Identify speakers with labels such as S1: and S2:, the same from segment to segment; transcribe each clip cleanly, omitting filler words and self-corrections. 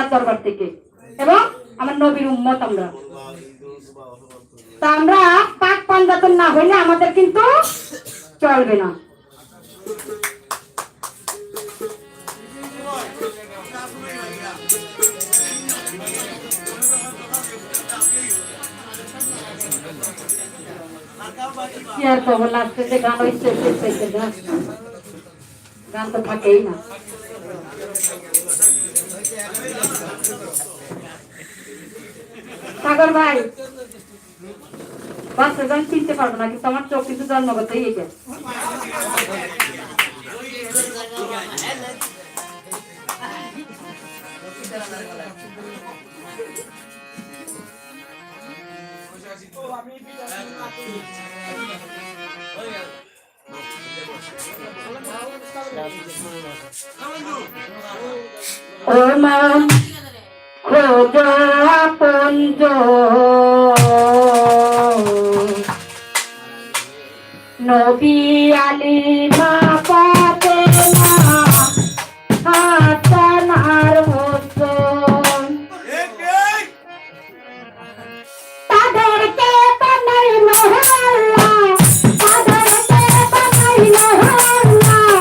S1: আল্লাহর দরবার থেকে এবং আমার নবীর উম্মত আমরা। তা আমরা পাক পাঞ্জাতন না হইলে আমাদের কিন্তু চলবে না। কি আর খবর লাগছে যে গান হইছে গান তো থাকেই না। সাগর ভাই বাচ্চা গান চিনতে পারবো না, কিন্তু আমার চোখ কিন্তু জন্মগতই এটা। ও মন খোঁজো আপনজ নবী আলী মা ফাতেমা হাসান আর হোসেন তাদেরকে বানাইলো আল্লাহ, তাদেরকে বানাইলো আল্লাহ,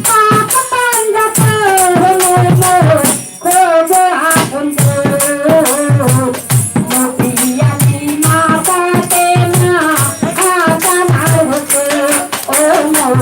S1: পাক পাঞ্জাতনের মোর খোঁজো আপনজ নবী আলী মা ফাতেমা হাসান আর হোসেন। ও মোর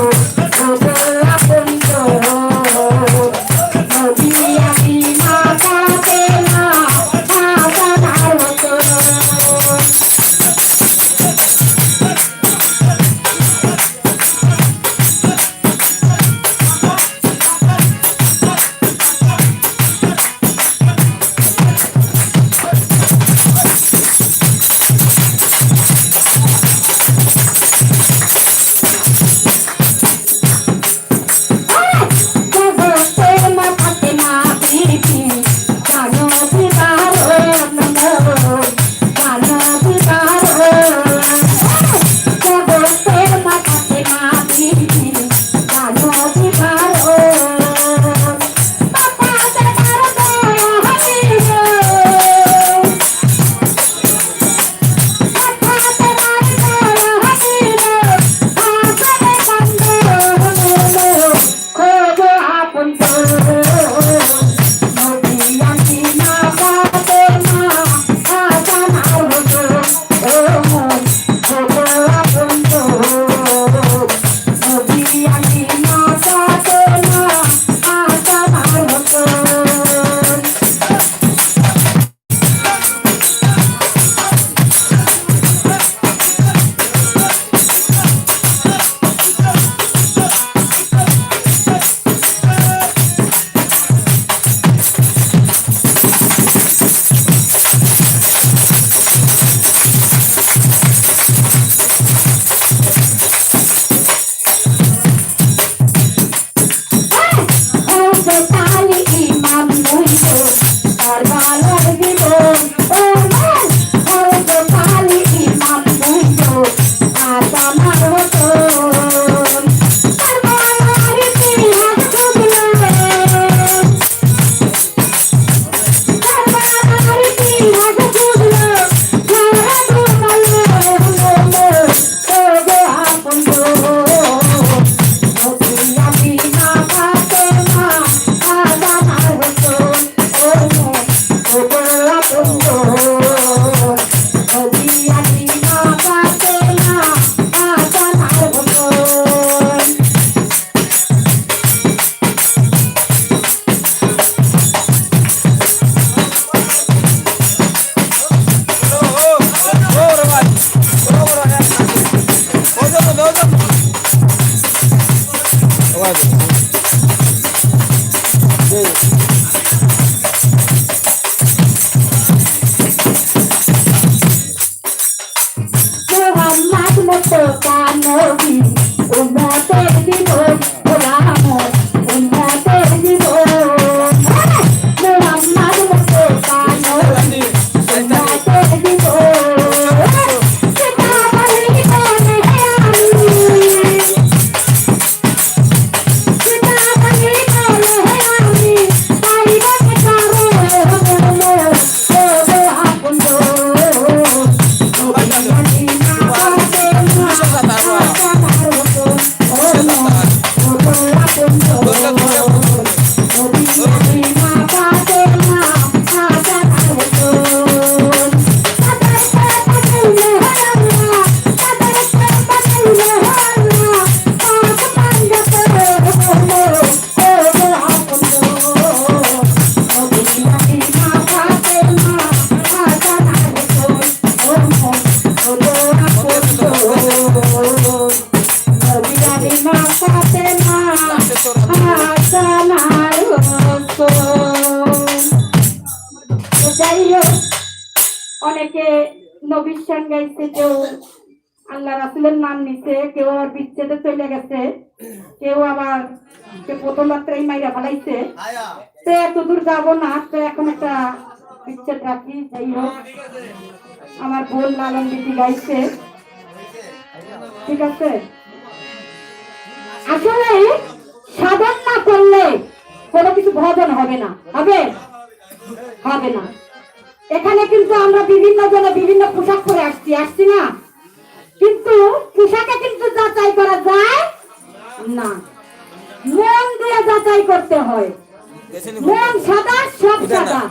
S1: অনেকে নবীর গান গাইছে, কেউ আল্লাহ রাসূলের নাম নিছে, কেউ আবার বিচ্ছেদে চলে গেছে, কেউ আবার প্রথম রাত্রেই মাইরা ফেলাইছে। তো এত দূর যাবো না, তো এখন একটা বিচ্ছেদ রাখি। যাই হোক, আমার বোন লালন দিদি গাইছে, ঠিক আছে। আসলে সাধন না করলে কোনো কিছু ভজন হবে না, হবে হবে না। এখানে কিন্তু আমরা বিভিন্ন জনে বিভিন্ন পোশাক পরে আসছি না, কিন্তু পোশাকে কিন্তু যাচাই করা যায় না, মন দিয়ে যাচাই করতে হয়। মন সাদা, সব সাদা,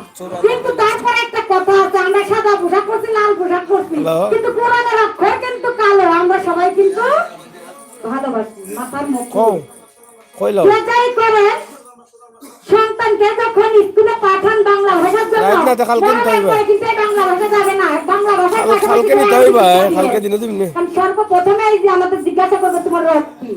S1: কিন্তু তারপরে একটা কথা আছে, আমরা সাদা পোশাক পরছি, লাল পোশাক পরছি, কিন্তু কোরআনের অক্ষর কিন্তু কালো। আমরা সবাই কিন্তু ভালোবাসি, মাথার মুখ যাচাই করে। সন্তানকে যখন স্কুলে পাঠান বাংলা ভাষার জন্য, কিন্তু বাংলা ভাষা যাবে না, বাংলা ভাষা সর্বপ্রথমে এই যে আমাদের জিজ্ঞাসা করবে তোমার রব কি।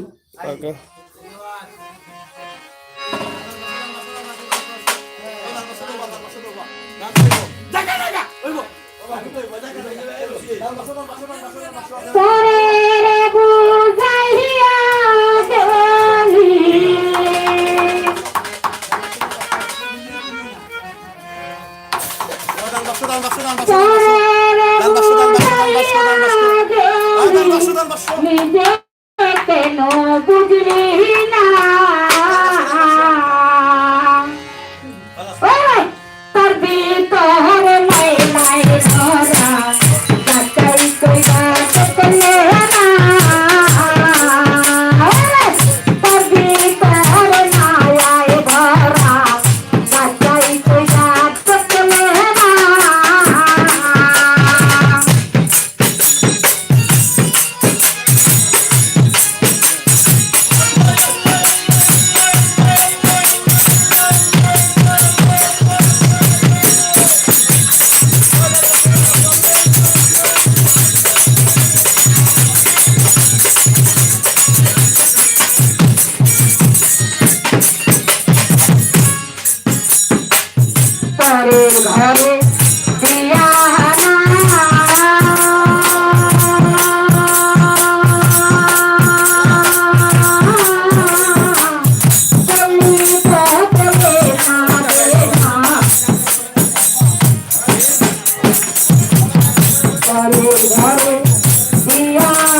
S1: কেন বুঝলি না তার ভিতর মাইলাই ধরা যাচাই কইরা দেখলে না, তার ভিতর মাইলাই ধরা যাচাই কইরা দেখলে না। পরের ঘরে দিয়ানা পরের ঘরে দিয়ানা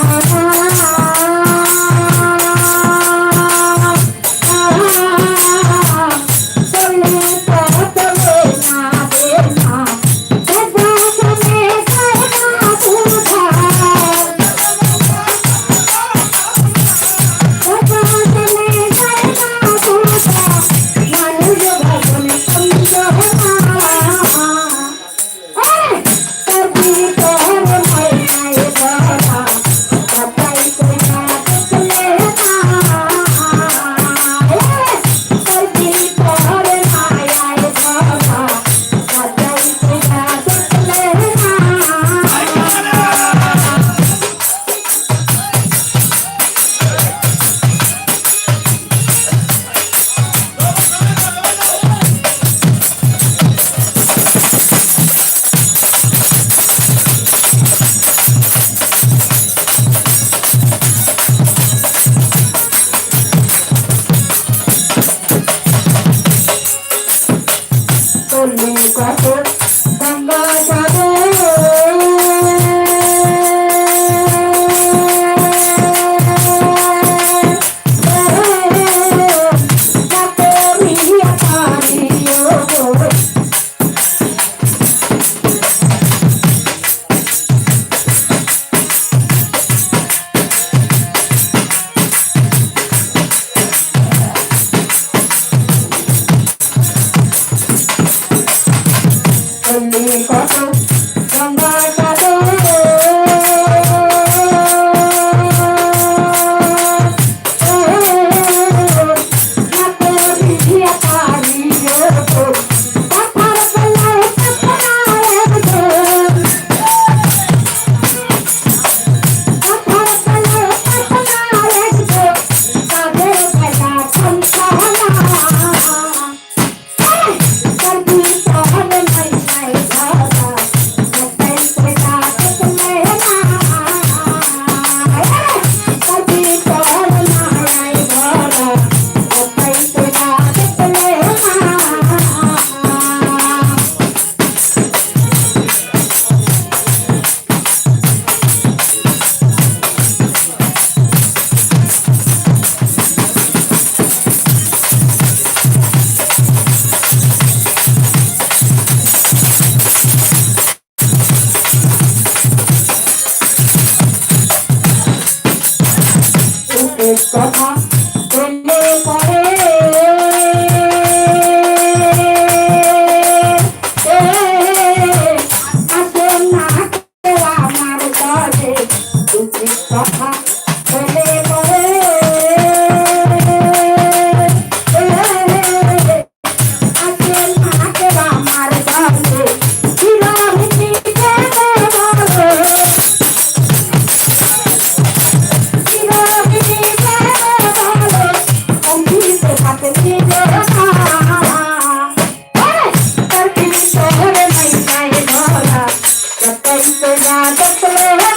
S1: তোমাকে দিও না করবি তোরে নাই নাই ধরা যতই তোরা দেখলে না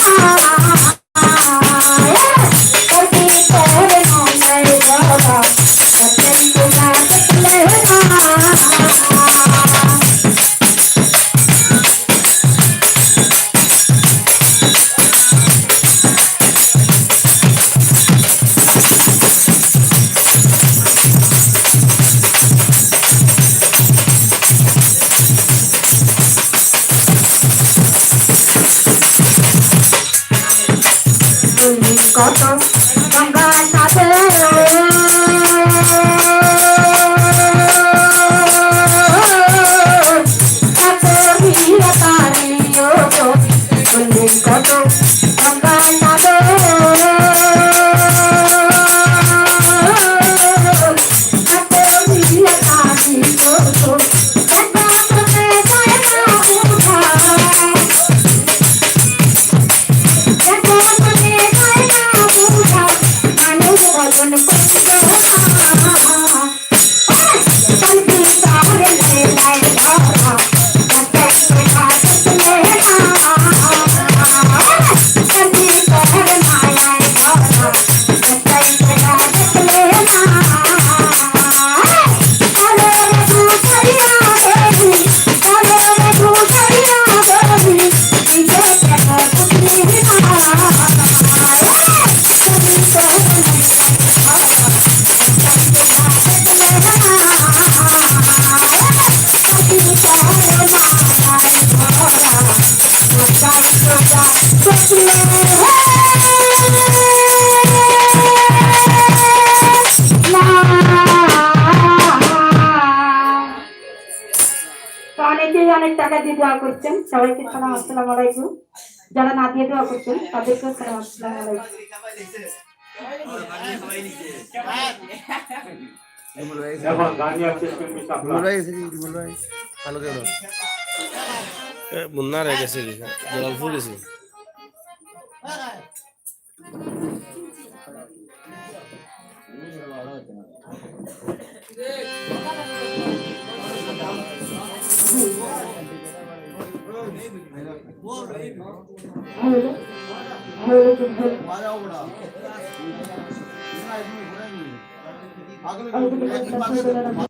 S1: করবি তোরে নাই নাই ধরা যতই তোরা দেখলে না কত গঙ্গা সাথে কত ভিড় তারিও বললি কত গঙ্গা সাথে কত ভিড় তারিও অনেকেই অনেক টাকা দিয়ে দোয়া করছেন সবাইকে সালাম আসসালামু আলাইকুম যারা না দিয়ে দোয়া করছেন তাদেরকেও সালাম আসসালামু আলাইকুম
S2: মুন্না রয়ে গেছে জলালপুর গেছে
S1: Hello.